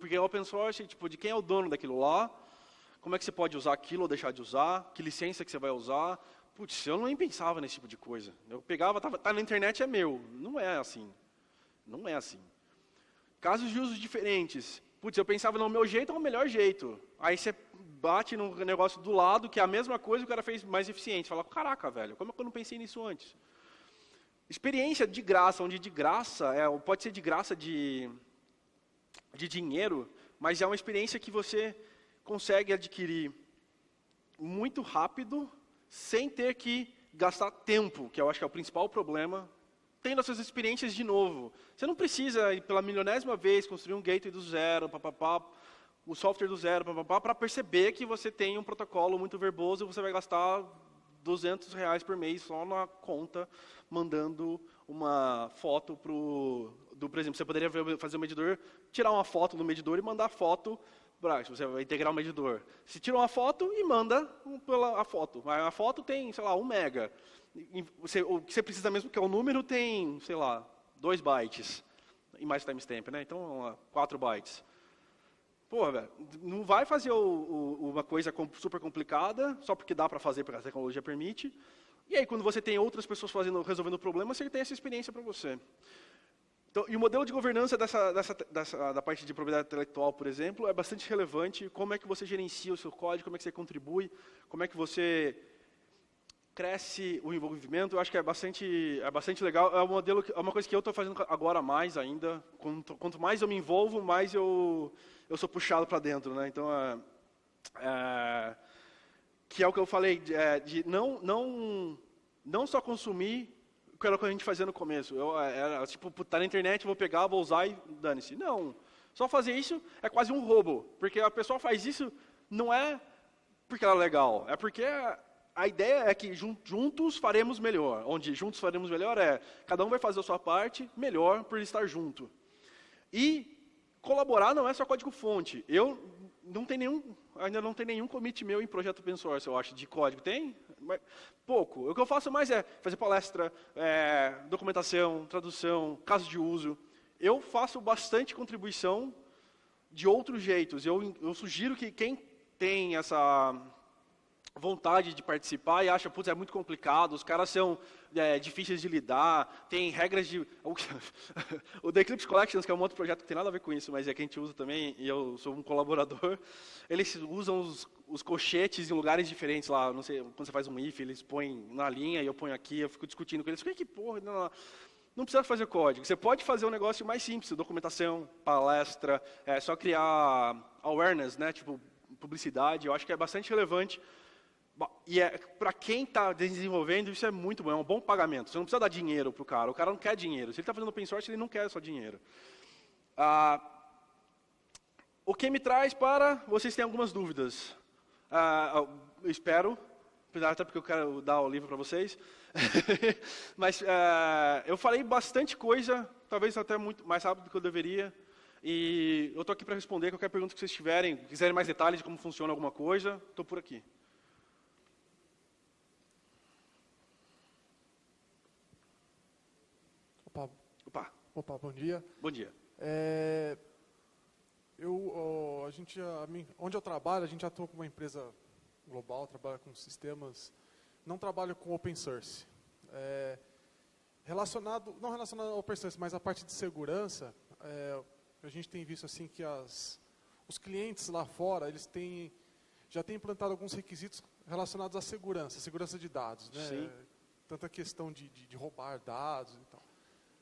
Speaker 1: Porque open source, tipo, de quem é o dono daquilo lá, como é que você pode usar aquilo ou deixar de usar, que licença que você vai usar. Putz, eu nem pensava nesse tipo de coisa. Eu pegava, tá na internet, é meu. Não é assim. Não é assim. Casos de usos diferentes. Putz, eu pensava, no meu jeito é o melhor jeito. Aí você bate no negócio do lado, que é a mesma coisa, o cara fez mais eficiente. Fala, caraca, velho, como é que eu não pensei nisso antes? Experiência de graça, onde de graça, pode ser de graça de dinheiro, mas é uma experiência que você consegue adquirir muito rápido, sem ter que gastar tempo, que eu acho que é o principal problema, tendo essas experiências de novo. Você não precisa, pela milionésima vez, construir um gateway do zero, o software do zero, para perceber que você tem um protocolo muito verboso e você vai gastar R$200 por mês só na conta, mandando uma foto por exemplo, você poderia fazer o medidor, tirar uma foto do medidor e mandar a foto, você vai integrar o medidor. Você tira uma foto e manda a foto. A foto tem, sei lá, 1 mega. O que você precisa mesmo, que é o número, tem, sei lá, 2 bytes. E mais timestamp, né? Então, 4 bytes. Porra, velho, não vai fazer uma coisa super complicada, só porque dá para fazer, porque a tecnologia permite. E aí, quando você tem outras pessoas resolvendo o problema, você tem essa experiência para você. Então, e o modelo de governança da parte de propriedade intelectual, por exemplo, é bastante relevante. Como é que você gerencia o seu código, como é que você contribui, como é que você cresce o envolvimento. Eu acho que é bastante legal. É um modelo, é uma coisa que eu estou fazendo agora mais ainda. Quanto mais eu me envolvo, mais eu sou puxado para dentro, né? Então, que é o que eu falei, de não só consumir que era o que a gente fazia no começo. Era tipo, tá na internet, vou pegar, vou usar e dane-se. Não. Só fazer isso é quase um roubo. Porque a pessoa faz isso não é porque ela é legal. É porque a ideia é que juntos faremos melhor. Onde juntos faremos melhor cada um vai fazer a sua parte melhor por estar junto. E colaborar não é só código-fonte. Eu ainda não tenho nenhum commit meu em projeto open source, eu acho, de código. Tem? Mas pouco. O que eu faço mais é fazer palestra, documentação, tradução, casos de uso. Eu faço bastante contribuição de outros jeitos. Eu sugiro que quem tem essa vontade de participar e acha, putz, é muito complicado, os caras são difíceis de lidar, tem regras de... O The Eclipse Collections, que é um outro projeto que tem nada a ver com isso, mas é que a gente usa também, e eu sou um colaborador, eles usam os colchetes em lugares diferentes lá, não sei, quando você faz um if, eles põem na linha e eu ponho aqui, eu fico discutindo com eles, que porra, não precisa fazer código, você pode fazer um negócio mais simples, documentação, palestra, só criar awareness, né, tipo, publicidade, eu acho que é bastante relevante. E para quem está desenvolvendo, isso é muito bom, é um bom pagamento. Você não precisa dar dinheiro para o cara não quer dinheiro. Se ele está fazendo open source, ele não quer só dinheiro. O que me traz para vocês têm algumas dúvidas. Eu espero, até porque eu quero dar o livro para vocês. Mas eu falei bastante coisa, talvez até muito mais rápido do que eu deveria. E eu estou aqui para responder qualquer pergunta que vocês tiverem. Quiserem mais detalhes de como funciona alguma coisa, estou por aqui.
Speaker 2: Opa, bom dia.
Speaker 1: Bom dia.
Speaker 2: Onde eu trabalho, a gente atua com uma empresa global, trabalha com sistemas, não trabalha com open source. Não relacionado ao open source, mas a parte de segurança, a gente tem visto assim que os clientes lá fora, eles já têm implantado alguns requisitos relacionados à segurança de dados, né?
Speaker 1: Sim.
Speaker 2: Tanta questão de roubar dados e tal.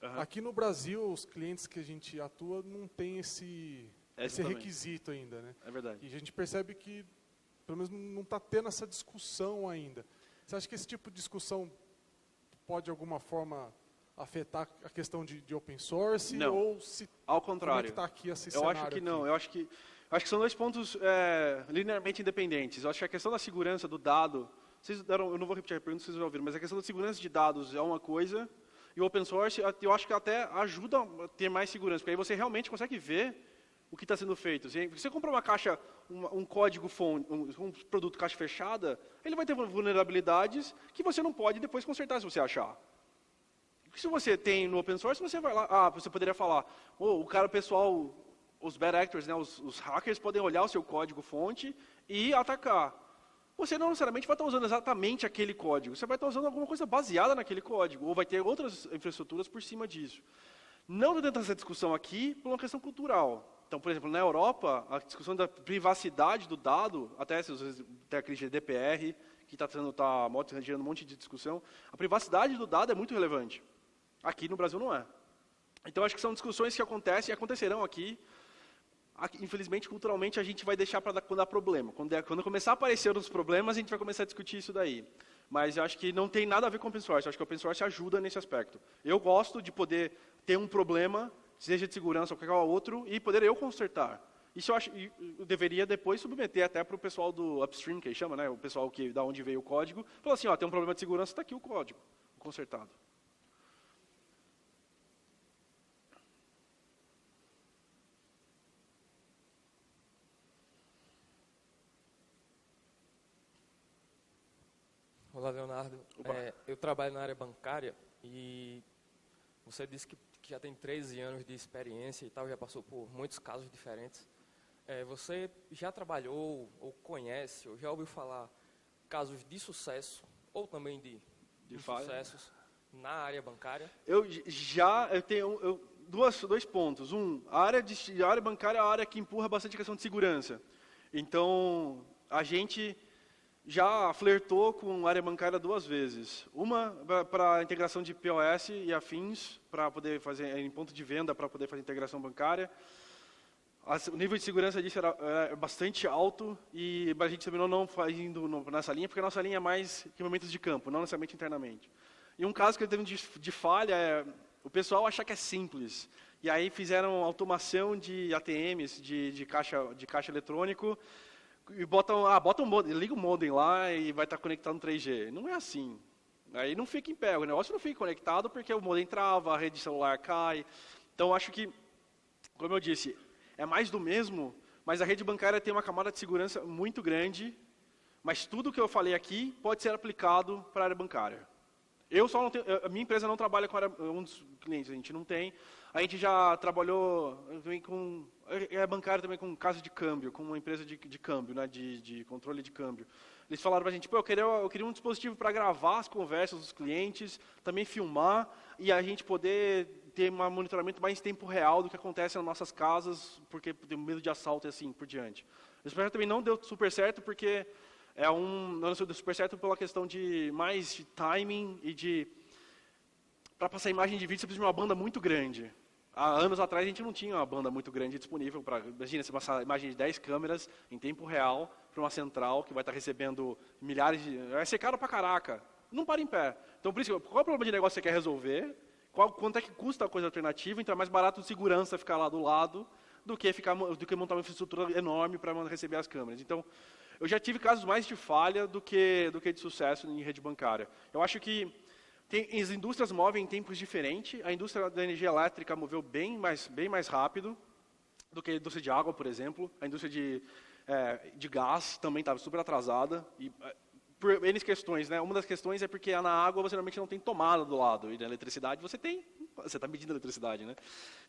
Speaker 1: Uhum.
Speaker 2: Aqui no Brasil, os clientes que a gente atua não tem esse requisito ainda, né?
Speaker 1: É verdade.
Speaker 2: E a gente percebe que, pelo menos, não está tendo essa discussão ainda. Você acha que esse tipo de discussão pode, de alguma forma, afetar a questão de open source?
Speaker 1: Não.
Speaker 2: Ou se,
Speaker 1: ao contrário.
Speaker 2: Como é que está aqui esse
Speaker 1: eu
Speaker 2: cenário?
Speaker 1: acho que
Speaker 2: aqui?
Speaker 1: não. Eu acho que são dois pontos linearmente independentes. Eu acho que a questão da segurança do dado... eu não vou repetir a pergunta, vocês já ouviram, mas a questão da segurança de dados é uma coisa... E o open source, eu acho que até ajuda a ter mais segurança, porque aí você realmente consegue ver o que está sendo feito. Se você comprar uma caixa, um código fonte, um produto caixa fechada, ele vai ter vulnerabilidades que você não pode depois consertar se você achar. Se você tem no open source, você vai lá, você poderia falar, o pessoal, os bad actors, né, os hackers podem olhar o seu código fonte e atacar. Você não necessariamente vai estar usando exatamente aquele código, você vai estar usando alguma coisa baseada naquele código, ou vai ter outras infraestruturas por cima disso. Não dentro dessa discussão aqui, por uma questão cultural. Então, por exemplo, na Europa, a discussão da privacidade do dado, até aquele GDPR, que está gerando um monte de discussão, a privacidade do dado é muito relevante. Aqui no Brasil não é. Então, acho que são discussões que acontecem e acontecerão aqui. Infelizmente, culturalmente, a gente vai deixar para quando dá problema. Quando começar a aparecer os problemas, a gente vai começar a discutir isso daí. Mas eu acho que não tem nada a ver com o open source. Eu acho que o open source ajuda nesse aspecto. Eu gosto de poder ter um problema, seja de segurança ou qualquer outro, e poder eu consertar. Isso eu deveria depois submeter até para o pessoal do upstream, que ele chama, né, o pessoal da onde veio o código, falar assim, tem um problema de segurança, está aqui o código, consertado.
Speaker 3: Olá, Leonardo. Eu trabalho na área bancária e você disse que já tem 13 anos de experiência e tal, já passou por muitos casos diferentes. Você já trabalhou ou conhece ou já ouviu falar casos de sucesso ou também de insucessos na área bancária? Eu
Speaker 1: tenho dois pontos. A área bancária é a área que empurra bastante a questão de segurança. Então, a gente já flertou com a área bancária 2 vezes. Uma para a integração de POS e afins, para poder fazer em ponto de venda, para poder fazer integração bancária. O nível de segurança disso era bastante alto e a gente também não faz indo nessa linha, porque a nossa linha é mais equipamentos de campo, não necessariamente internamente. E um caso que teve de falha é o pessoal achar que é simples. E aí fizeram automação de ATMs, de caixa eletrônico, e liga o modem lá e vai estar conectado no 3G. Não é assim. Aí não fica em pé, o negócio não fica conectado porque o modem trava, a rede celular cai. Então, acho que, como eu disse, é mais do mesmo, mas a rede bancária tem uma camada de segurança muito grande, mas tudo que eu falei aqui pode ser aplicado para a área bancária. Eu só não tenho, a minha empresa não trabalha com um dos clientes, a gente não tem. A gente já trabalhou bancário também com casa de câmbio, com uma empresa de câmbio, né, de controle de câmbio. Eles falaram para a gente, eu queria um dispositivo para gravar as conversas dos clientes, também filmar e a gente poder ter um monitoramento mais em tempo real do que acontece nas nossas casas, porque tem medo de assalto e assim por diante. Esse projeto também não deu super certo porque não deu super certo pela questão de timing e para passar imagem de vídeo você precisa de uma banda muito grande. Há anos atrás a gente não tinha uma banda muito grande disponível para, imagina, você passar imagem de 10 câmeras em tempo real para uma central que vai estar recebendo milhares vai ser caro pra caraca. Não para em pé. Então, por isso, qual é o problema de negócio que você quer resolver? Quanto é que custa a coisa alternativa? Então é mais barato de segurança ficar lá do lado do que montar uma infraestrutura enorme para receber as câmeras. Então, eu já tive casos mais de falha do que de sucesso em rede bancária. Eu acho que as indústrias movem em tempos diferentes. A indústria da energia elétrica moveu bem mais rápido do que a indústria de água, por exemplo. A indústria de gás também estava super atrasada. E, por N questões, né? Uma das questões é porque na água você normalmente não tem tomada do lado. E na eletricidade você está medindo a eletricidade, né?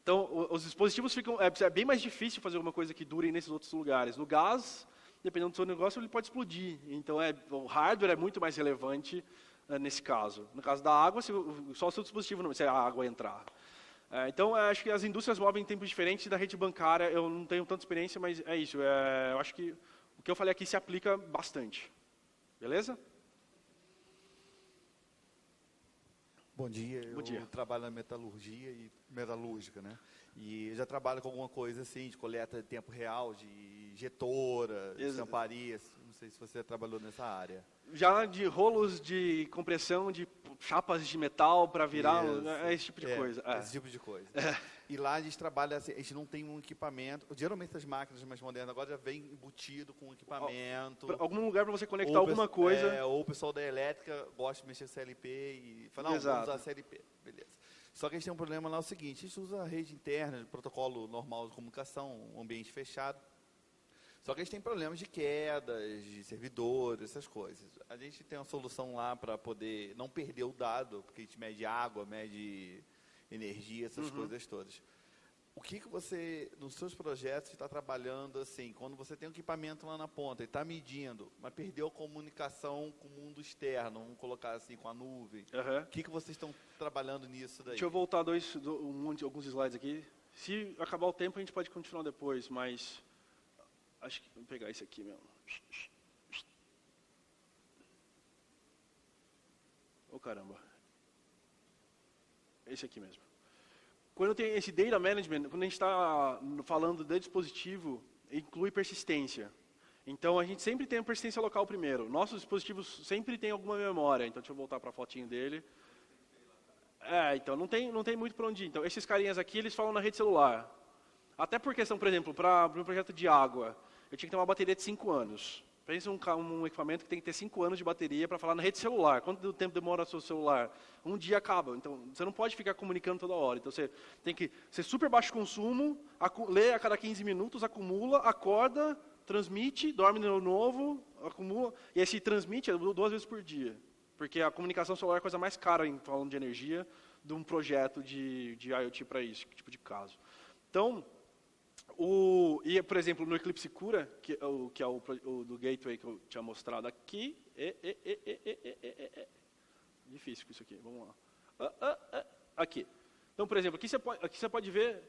Speaker 1: Então, os dispositivos ficam... É bem mais difícil fazer alguma coisa que dure nesses outros lugares. No gás, dependendo do seu negócio, ele pode explodir. Então, o hardware é muito mais relevante nesse caso. No caso da água, só o seu dispositivo, se a água entrar. Então, acho que as indústrias movem em tempos diferentes. Da rede bancária, eu não tenho tanta experiência, mas é isso. Eu acho que o que eu falei aqui se aplica bastante. Beleza?
Speaker 4: Bom dia.
Speaker 1: Bom dia.
Speaker 4: Eu trabalho na metalurgia e metalúrgica, né? E eu já trabalho com alguma coisa assim, de coleta de tempo real, de injetora, estamparias. Não sei se você trabalhou nessa área.
Speaker 1: Já de rolos de compressão, de chapas de metal para virar, esse tipo de coisa.
Speaker 4: Esse tipo de coisa. E lá a gente trabalha, assim, a gente não tem um equipamento. Geralmente as máquinas mais modernas agora já vem embutido com equipamento.
Speaker 1: Algum lugar para você conectar alguma coisa.
Speaker 4: Ou o pessoal da elétrica gosta de mexer CLP e fala, não, vamos usar CLP. Beleza. Só que a gente tem um problema lá, é o seguinte, a gente usa a rede interna, protocolo normal de comunicação, um ambiente fechado. Só que a gente tem problemas de quedas, de servidores, essas coisas. A gente tem uma solução lá para poder não perder o dado, porque a gente mede água, mede energia, essas coisas todas. O que você, nos seus projetos, está trabalhando assim, quando você tem um equipamento lá na ponta e está medindo, mas perdeu a comunicação com o mundo externo, vamos colocar assim, com a nuvem. O que vocês estão trabalhando nisso daí?
Speaker 1: Deixa eu voltar alguns slides aqui. Se acabar o tempo, a gente pode continuar depois, mas... Acho que vou pegar esse aqui mesmo. Oh, caramba. Esse aqui mesmo. Quando tem esse data management, quando a gente está falando de dispositivo, inclui persistência. Então, a gente sempre tem a persistência local primeiro. Nossos dispositivos sempre têm alguma memória. Então, deixa eu voltar para a fotinho dele. Então, não tem muito para onde ir. Então, esses carinhas aqui, eles falam na rede celular. Até por questão, por exemplo, para um projeto de água, eu tinha que ter uma bateria de 5 anos. Pensa um equipamento que tem que ter 5 anos de bateria para falar na rede celular. Quanto tempo demora o seu celular? Um dia acaba. Então, você não pode ficar comunicando toda hora. Então, você tem que ser super baixo consumo, lê a cada 15 minutos, acumula, acorda, transmite, dorme de novo, acumula. E esse transmite 2 vezes por dia. Porque a comunicação celular é a coisa mais cara, falando de energia, de um projeto de IoT para isso, tipo de caso. Então... por exemplo, no Eclipse Cura, que é o do Gateway que eu tinha mostrado aqui, difícil com isso aqui, vamos lá. Aqui. Então, por exemplo, aqui você pode ver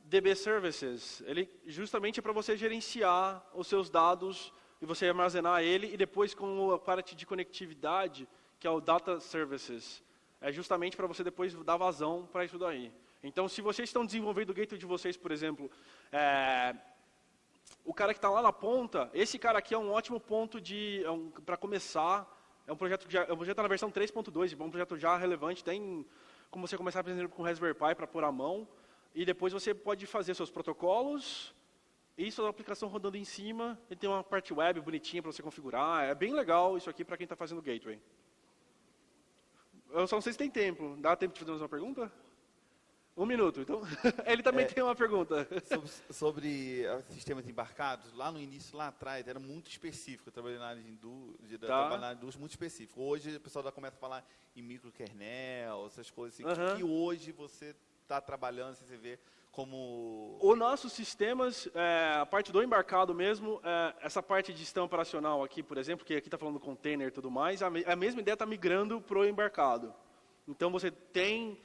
Speaker 1: DB Services. Ele justamente é para você gerenciar os seus dados e você armazenar ele, e depois com a parte de conectividade, que é o Data Services. É justamente para você depois dar vazão para isso daí. Então, se vocês estão desenvolvendo o gateway de vocês, por exemplo, o cara que está lá na ponta, esse cara aqui é um ótimo ponto para começar. É um projeto que está na versão 3.2, é um projeto já relevante. Tem como você começar, por exemplo, com o Raspberry Pi para pôr a mão. E depois você pode fazer seus protocolos e sua aplicação rodando em cima. E tem uma parte web bonitinha para você configurar. É bem legal isso aqui para quem está fazendo gateway. Eu só não sei se tem tempo. Dá tempo de fazer uma pergunta? 1 minuto, então ele também tem uma pergunta.
Speaker 4: Sobre sistemas embarcados, lá no início, lá atrás, era muito específico, eu trabalhei na área de indústria, muito específico. Hoje o pessoal já começa a falar em microkernel, essas coisas assim, que hoje você está trabalhando, você vê como...
Speaker 1: Os nossos sistemas, a parte do embarcado mesmo, essa parte de sistema operacional aqui, por exemplo, que aqui está falando container e tudo mais, a mesma ideia está migrando para o embarcado. Então você tem...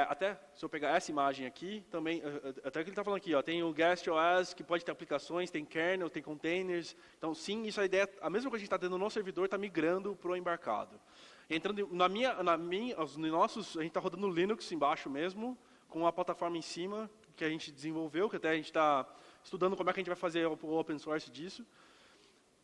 Speaker 1: até, se eu pegar essa imagem aqui, também, até que ele está falando aqui, tem o Guest OS, que pode ter aplicações, tem kernel, tem containers. Então, sim, isso é a ideia, a mesma coisa que a gente está tendo no servidor, está migrando para o embarcado. Entrando nos nossos, a gente está rodando Linux embaixo mesmo, com a plataforma em cima, que a gente desenvolveu, que até a gente está estudando como é que a gente vai fazer o open source disso.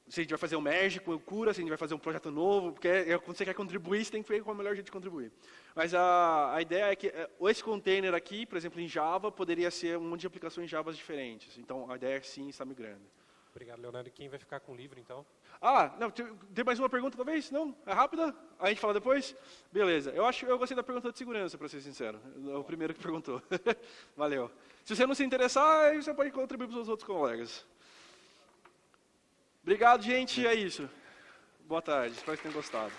Speaker 1: Se a gente vai fazer um merge com o Cura, se a gente vai fazer um projeto novo, porque quando você quer contribuir, você tem que ver qual é o melhor jeito de contribuir. Mas a ideia é que esse container aqui, por exemplo, em Java, poderia ser um monte de aplicações Java diferentes. Então, a ideia é sim está migrando.
Speaker 5: Obrigado, Leonardo. Quem vai ficar com o livro, então?
Speaker 1: Não, tem mais uma pergunta, talvez? Não? É rápida? A gente fala depois? Beleza. Eu gostei da pergunta de segurança, para ser sincero. É o primeiro que perguntou. Valeu. Se você não se interessar, aí você pode contribuir para os outros colegas. Obrigado, gente. É isso. Boa tarde. Espero que tenham gostado.